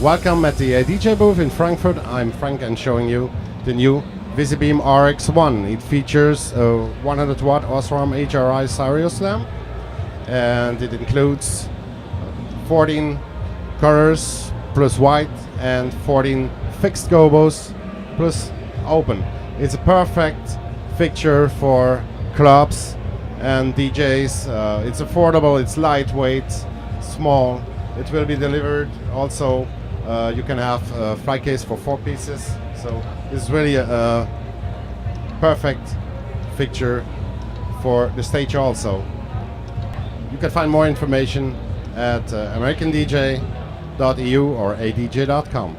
Welcome at the ADJ booth in Frankfurt. I'm Frank and showing you the new Vizi RXONE. It features a 100 watt Osram HRI Sirius lamp, and it includes 14 colors plus white and 14 fixed gobos plus open. It's a perfect fixture for clubs and DJs. It's affordable, it's lightweight, small. It will be delivered also. You can have a fly case for 4 pieces, so it's really a perfect fixture for the stage also. You can find more information at americandj.eu or adj.com.